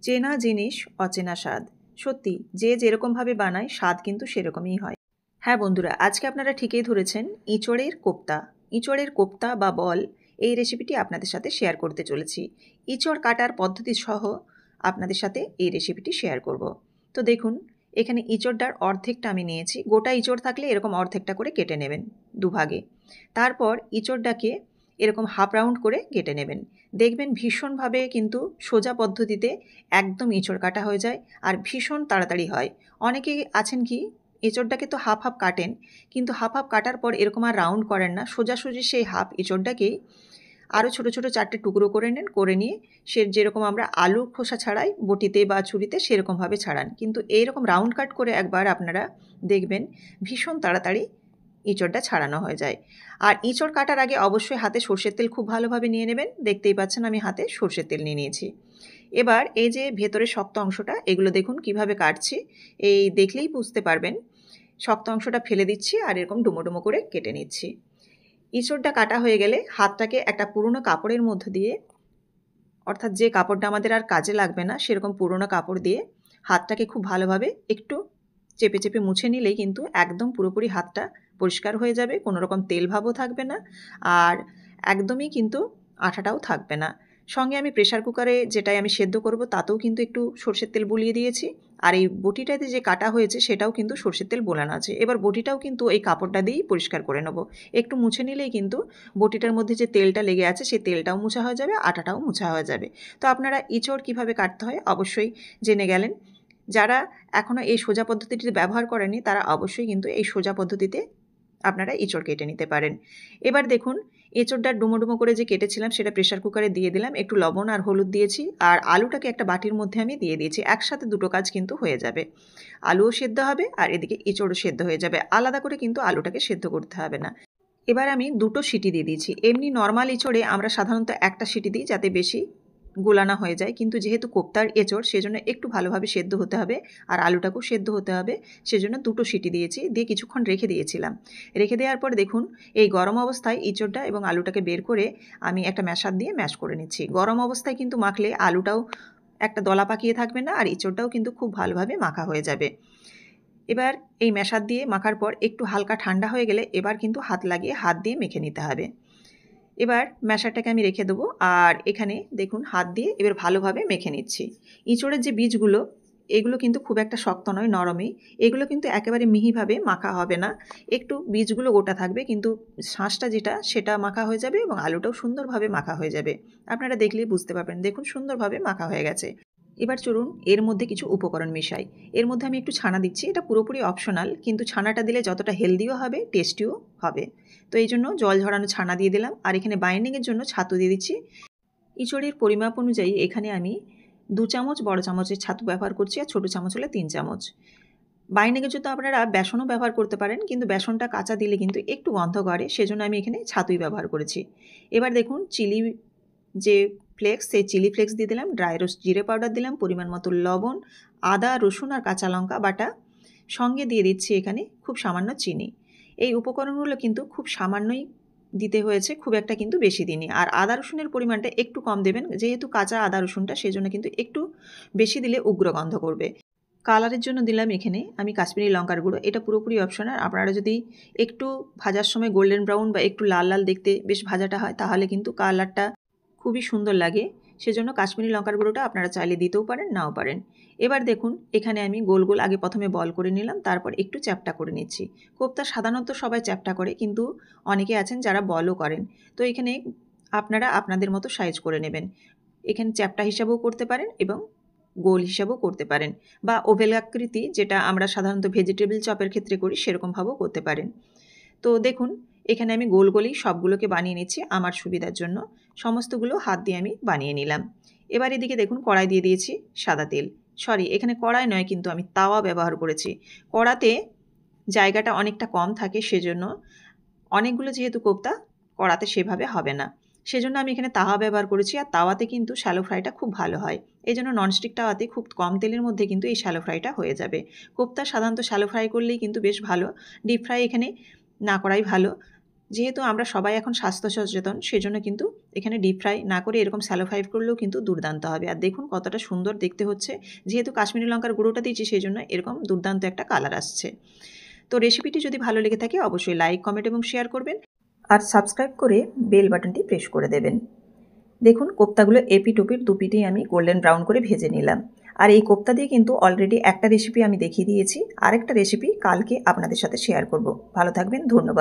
চেনা জিনিস অচেনা স্বাদ। সত্যি যে যেরকমভাবে বানায় স্বাদ কিন্তু সেরকমই হয়। হ্যাঁ বন্ধুরা, আজকে আপনারা ঠিকই ধরেছেন, ইঁচড়ের কোপ্তা। ইঁচড়ের কোপ্তা বা বল, এই রেসিপিটি আপনাদের সাথে শেয়ার করতে চলেছি। ইঁচড় কাটার পদ্ধতি সহ আপনাদের সাথে এই রেসিপিটি শেয়ার করব। তো দেখুন, এখানে ইঁচড়টার অর্ধেকটা আমি নিয়েছি। গোটা ইঁচড় থাকলে এরকম অর্ধেকটা করে কেটে নেবেন দুভাগে। তারপর ইঁচড়টাকে এরকম হাফ রাউন্ড করে কেটে নেবেন। দেখবেন ভীষণভাবে কিন্তু সোজা পদ্ধতিতে একদম ইঁচড় কাটা হয়ে যায় আর ভীষণ তাড়াতাড়ি হয়। অনেকেই আছেন কি, এঁচোড়টাকে তো হাফ হাফ কাটেন, কিন্তু হাফ হাফ কাটার পর এরকম আর রাউন্ড করেন না, সোজাসুজি সেই হাফ এঁচোড়টাকেই আরও ছোটো ছোটো 4টে টুকরো করে নেন, করে নিয়ে সে যেরকম আমরা আলুর খোসা ছাড়াই বটিতে বা ছুরিতে সেরকমভাবে ছাড়ান। কিন্তু এইরকম রাউন্ড কাট করে একবার আপনারা দেখবেন ভীষণ তাড়াতাড়ি এঁচোড়টা ছাড়ানো হয়ে যায়। আর এঁচোড় কাটার আগে অবশ্যই হাতে সর্ষের তেল খুব ভালোভাবে নিয়ে নেবেন। দেখতেই পাচ্ছেন আমি হাতে সর্ষের তেল নিয়ে নিয়েছি। এবার এই যে ভেতরের শক্ত অংশটা, এগুলো দেখুন কিভাবে কাটছি, এই দেখলেই বুঝতে পারবেন। শক্ত অংশটা ফেলে দিচ্ছি আর এরকম ডুমো ডুমো করে কেটে নিচ্ছি। ইঁচড়টা কাটা হয়ে গেলে হাতটাকে একটা পুরনো কাপড়ের মধ্য দিয়ে, অর্থাৎ যে কাপড়টা আমাদের আর কাজে লাগবে না সেরকম পুরনো কাপড় দিয়ে হাতটাকে খুব ভালোভাবে একটু চেপে চেপে মুছে নিলেই কিন্তু একদম পুরোপুরি হাতটা পরিষ্কার হয়ে যাবে। কোনো রকম তেল ভাবও থাকবে না আর একদমই কিন্তু আঠাটাও থাকবে না। সঙ্গে আমি প্রেশার কুকারে যেটাই আমি সেদ্ধ করব তাতেও কিন্তু একটু সর্ষের তেল বুলিয়ে দিয়েছি। আর এই বটিটাতে যে কাটা হয়েছে সেটাও কিন্তু সর্ষের তেল বোলানো আছে। এবার বটিটাও কিন্তু এই কাপড়টা দিয়েই পরিষ্কার করে নেব। একটু মুছে নিলেই কিন্তু বটিটার মধ্যে যে তেলটা লেগে আছে সেই তেলটাও মুছা হয়ে যাবে, আটাটাও মুছা হয়ে যাবে। তো আপনারা ইঁচড় কীভাবে কাটতে হয় অবশ্যই জেনে গেলেন। যারা এখনও এই সোজা পদ্ধতিটি ব্যবহার করেনি তারা অবশ্যই কিন্তু এই সোজা পদ্ধতিতে আপনারা এঁচোড় কেটে নিতে পারেন। এবার দেখুন, এঁচোড়টা ডুমো ডুমো করে যে কেটেছিলাম সেটা প্রেশার কুকারে দিয়ে দিলাম, একটু লবণ আর হলুদ দিয়েছি আর আলুটাকে একটা বাটির মধ্যে আমি দিয়ে দিয়েছি। একসাথে দুটো কাজ কিন্তু হয়ে যাবে, আলুও সেদ্ধ হবে আর এদিকে এঁচোড়ও সেদ্ধ হয়ে যাবে। আলাদা করে কিন্তু আলুটাকে সেদ্ধ করতে হবে না। এবার আমি দুটো সিটি দিয়ে দিয়েছি। এমনি নর্মাল এঁচোড়ে আমরা সাধারণত একটা সিটি দিই যাতে বেশি গোলানো হয়ে যায়, কিন্তু যেহেতু কোপ্তার এঁচোড় সেজন্য একটু ভালোভাবে সেদ্ধ হতে হবে আর আলুটাকেও সেদ্ধ হতে হবে, সেজন্য দুটো সিটি দিয়েছি, দিয়ে কিছুক্ষণ রেখে দিয়েছিলাম। রেখে দেওয়ার পর দেখুন, এই গরম অবস্থায় এঁচোড়টা এবং আলুটাকে বের করে আমি একটা ম্যাশার দিয়ে ম্যাশ করে নিচ্ছি। গরম অবস্থায় কিন্তু মাখলে আলুটাও একটা দলা পাকিয়ে থাকবে না আর এঁচোড়টাও কিন্তু খুব ভালোভাবে মাখা হয়ে যাবে। এবার এই ম্যাশার দিয়ে মাখার পর একটু হালকা ঠান্ডা হয়ে গেলে এবার কিন্তু হাত লাগিয়ে হাত দিয়ে মেখে নিতে হবে। এবার ম্যাশারটাকে আমি রেখে দেবো আর এখানে দেখুন হাত দিয়ে এবার ভালোভাবে মেখে নিচ্ছি। ইঁচড়ের যে বীজগুলো, এগুলো কিন্তু খুব একটা শক্ত নয়, নরমই। এগুলো কিন্তু একেবারে মিহিভাবে মাখা হবে না, একটু বীজগুলো গোটা থাকবে, কিন্তু শাঁসটা যেটা সেটা মাখা হয়ে যাবে এবং আলুটাও সুন্দরভাবে মাখা হয়ে যাবে। আপনারা দেখলেই বুঝতে পারবেন, দেখুন সুন্দরভাবে মাখা হয়ে গেছে। এবার চলুন এর মধ্যে কিছু উপকরণ মেশাই। এর মধ্যে আমি একটু ছানা দিচ্ছি, এটা পুরোপুরি অপশনাল, কিন্তু ছানাটা দিলে যতটা হেলদিও হবে টেস্টিও হবে। তো এই জন্য জল ঝরানো ছানা দিয়ে দিলাম আর এখানে বাইন্ডিংয়ের জন্য ছাতু দিয়ে দিচ্ছি। ইঁচড়ের পরিমাপ অনুযায়ী এখানে আমি 2 চামচ বড় চামচের ছাতু ব্যবহার করছি আর ছোটো চামচ হলে 3 চামচ। বাইন্ডিংয়ের জন্য আপনারা বেসনও ব্যবহার করতে পারেন, কিন্তু বেসনটা কাঁচা দিলে কিন্তু একটু গন্ধ করে, সেজন্য আমি এখানে ছাতুই ব্যবহার করেছি। এবার দেখুন চিলি যে ফ্লেক্স, সেই চিলি ফ্লেক্স দিয়ে দিলাম, ড্রাই রোস্ট জিরে পাউডার দিলাম, পরিমাণ মতো লবণ, আদা রসুন আর কাঁচা লঙ্কা বাটা, সঙ্গে দিয়ে দিচ্ছি এখানে খুব সামান্য চিনি। এই উপকরণগুলো কিন্তু খুব সামান্যই দিতে হয়েছে, খুব একটা কিন্তু বেশি দিইনি। আর আদা রসুনের পরিমাণটা একটু কম দেবেন, যেহেতু কাঁচা আদা রসুনটা সেজন্য কিন্তু একটু বেশি দিলে উগ্র গন্ধ করবে। কালারের জন্য দিলাম এখানে আমি কাশ্মীরি লঙ্কার গুঁড়ো, এটা পুরোপুরি অপশনাল। আপনারা যদি একটু ভাজার সময় গোল্ডেন ব্রাউন বা একটু লাল লাল দেখতে বেশ ভাজাটা হয় তাহলে কিন্তু কালারটা খুবই সুন্দর লাগে, সেজন্য কাশ্মীরি লঙ্কার গুঁড়োটা আপনারা চাইলে দিতেও পারেন, নাও পারেন। এবার দেখুন এখানে আমি গোল গোল আগে প্রথমে বল করে নিলাম, তারপর একটু চ্যাপ্টা করে নিচ্ছি। কোপ্তা সাধারণত সবাই চ্যাপ্টা করে, কিন্তু অনেকে আছেন যারা বলও করেন। তো এখানে আপনারা আপনাদের মতো সাইজ করে নেবেন। এখানে চ্যাপ্টা হিসাবেও করতে পারেন এবং গোল হিসাবেও করতে পারেন, বা ওভেল আকৃতি যেটা আমরা সাধারণত ভেজিটেবল চপের ক্ষেত্রে করি সেরকমভাবেও করতে পারেন। তো দেখুন এখানে আমি গোল গোলই সবগুলোকে বানিয়ে নিচ্ছি আমার সুবিধার জন্য। সমস্তগুলো হাত দিয়ে আমি বানিয়ে নিলাম। এবার এদিকে দেখুন কড়াই দিয়ে দিয়েছি সাদা তেল, সরি এখানে কড়াই নয় কিন্তু আমি তাওয়া ব্যবহার করেছি। কড়াতে জায়গাটা অনেকটা কম থাকে, সেজন্য অনেকগুলো যেহেতু কোপ্তা কড়াতে সেভাবে হবে না, সেজন্য আমি এখানে তাওয়া ব্যবহার করেছি। আর তাওয়াতে কিন্তু শ্যালো ফ্রাইটা খুব ভালো হয়, এই জন্য ননস্টিক তাওয়াতে খুব কম তেলের মধ্যে কিন্তু এই শ্যালো ফ্রাইটা হয়ে যাবে। কোপ্তা সাধারণত শ্যালো ফ্রাই করলেই কিন্তু বেশ ভালো, ডিপ ফ্রাই এখানে না করাই ভালো। যেহেতু আমরা সবাই এখন স্বাস্থ্য সচেতন, সেজন্য কিন্তু এখানে ডিপ ফ্রাই না করে এরকম স্যালো ফ্রাই করলেও কিন্তু দুর্দান্ত হবে। আর দেখুন কতটা সুন্দর দেখতে হচ্ছে। যেহেতু কাশ্মীরি লঙ্কার গুঁড়োটা দিয়েছি, সেই জন্য এরকম দুর্দান্ত একটা কালার আসছে। তো রেসিপিটি যদি ভালো লেগে থাকে অবশ্যই লাইক, কমেন্ট এবং শেয়ার করবেন, আর সাবস্ক্রাইব করে বেল বাটনটি প্রেস করে দেবেন। দেখুন কোপ্তাগুলো এপিট ওপিট দুপিটেই আমি গোল্ডেন ব্রাউন করে ভেজে নিলাম। আর এই কোপ্তা দিয়ে কিন্তু অলরেডি একটা রেসিপি আমি দেখিয়ে দিয়েছি, আরেকটা রেসিপি কালকে আপনাদের সাথে শেয়ার করব। ভালো থাকবেন, ধন্যবাদ।